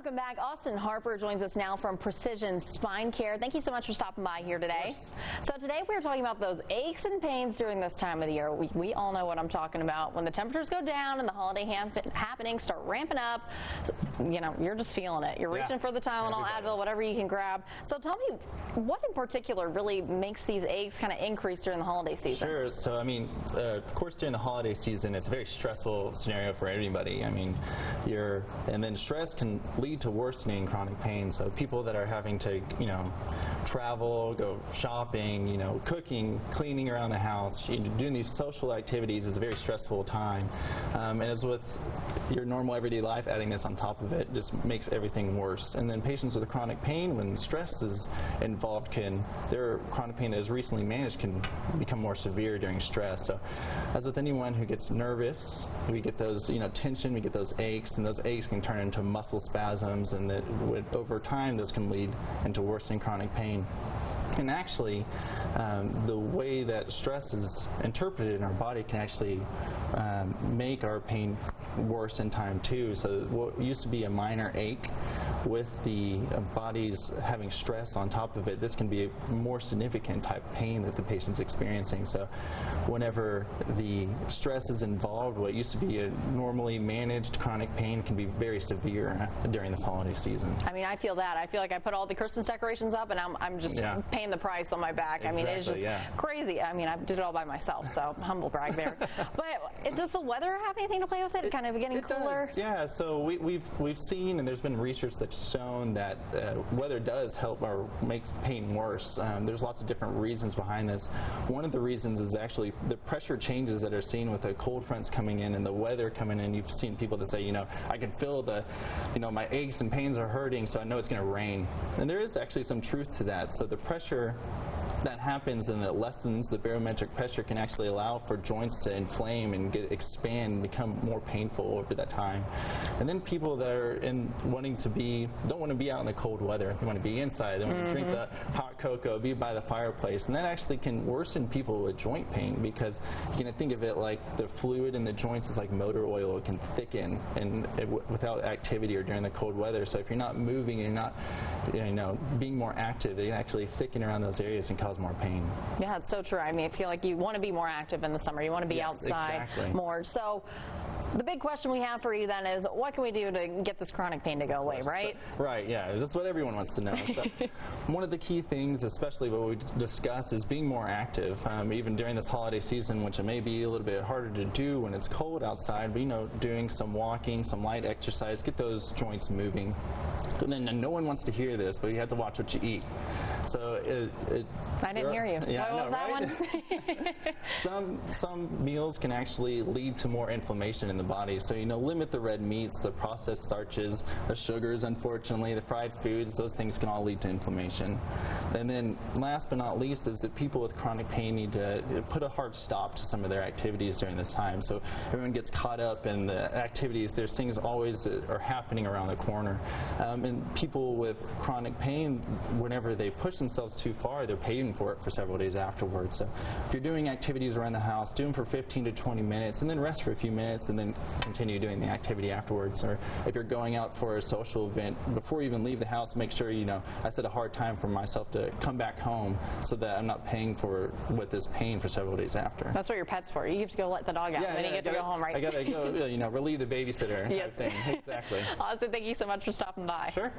Welcome back. Austin Harper joins us now from Precision Spine Care. Thank you so much for stopping by here today. So today we're talking about those aches and pains during this time of the year. We all know what I'm talking about. When the temperatures go down and the holiday happenings start ramping up, you know, you're just feeling it. You're reaching for the Tylenol, Advil, whatever you can grab. So tell me, what in particular really makes these aches kind of increase during the holiday season? Sure. So, I mean, of course, during the holiday season, it's a very stressful scenario for anybody. I mean, and then stress can lead to worsening chronic pain. So people that are having to, you know, travel, go shopping, you know, cooking, cleaning around the house, doing these social activities is a very stressful time. And as with your normal everyday life, adding this on top of it just makes everything worse. And then patients with chronic pain, when stress is involved, their chronic pain that is recently managed can become more severe during stress. So as with anyone who gets nervous, we get those, you know, tension, we get those aches, and those aches can turn into muscle spasms, and that over time those can lead into worsening chronic pain. And actually, the way that stress is interpreted in our body can actually make our pain worse in time too. So what used to be a minor ache, with the body's having stress on top of it, this can be a more significant type of pain that the patient's experiencing. So whenever the stress is involved, what used to be a normally managed chronic pain can be very severe during this holiday season. I mean, I feel that. I feel like I put all the Christmas decorations up and I'm just paying the price on my back. Exactly, I mean, it's just crazy. I mean, I did it all by myself, so humble brag there. But does the weather have anything to play with it? Kind of getting cooler? Does, yeah. So we've seen, and there's been research that's shown that weather does help or make pain worse. There's lots of different reasons behind this. One of the reasons is actually the pressure changes that are seen with the cold fronts coming in and the weather coming in. You've seen people that say, you know, I can feel my aches and pains are hurting, so I know it's going to rain. And there is actually some truth to that. So the pressure that happens and it lessens the barometric pressure can actually allow for joints to inflame and expand and become more painful over that time. And then people that are don't want to be out in the cold weather. They want to be inside. They want to drink the hot cocoa, be by the fireplace, and that actually can worsen people with joint pain, because you can think of it like the fluid in the joints is like motor oil. It can thicken without activity or during the cold weather. So if you're not moving and you're not being more active, it can actually thicken around those areas and cause more pain. Yeah, it's so true. I mean, I feel like you want to be more active in the summer. You want to be outside more. So the big question we have for you then is, what can we do to get this chronic pain to go away, right? Right, yeah. That's what everyone wants to know. So one of the key things, especially what we discuss, is being more active. Even during this holiday season, which it may be a little bit harder to do when it's cold outside, but, you know, doing some walking, some light exercise, get those joints moving. And then no one wants to hear this, but you have to watch what you eat. So I didn't hear you. Yeah, what was that one? Some meals can actually lead to more inflammation in the body. So, you know, limit the red meats, the processed starches, the sugars, unfortunately, the fried foods. Those things can all lead to inflammation. And then last but not least is that people with chronic pain need to put a hard stop to some of their activities during this time. So everyone gets caught up in the activities. There's things always that are happening around the corner. And people with chronic pain, whenever they push themselves too far, they're paying for it for several days afterwards. So if you're doing activities around the house, do them for 15 to 20 minutes and then rest for a few minutes and then continue doing the activity afterwards. Or if you're going out for a social event, before you even leave the house, make sure, you know, I set a hard time for myself to come back home so that I'm not paying with this pain for several days after. That's what your pet's for. You have to go let the dog out, and then you get to go home, right? I got to go, you know, relieve the babysitter type thing. Exactly. Austin, thank you so much for stopping by. Sure.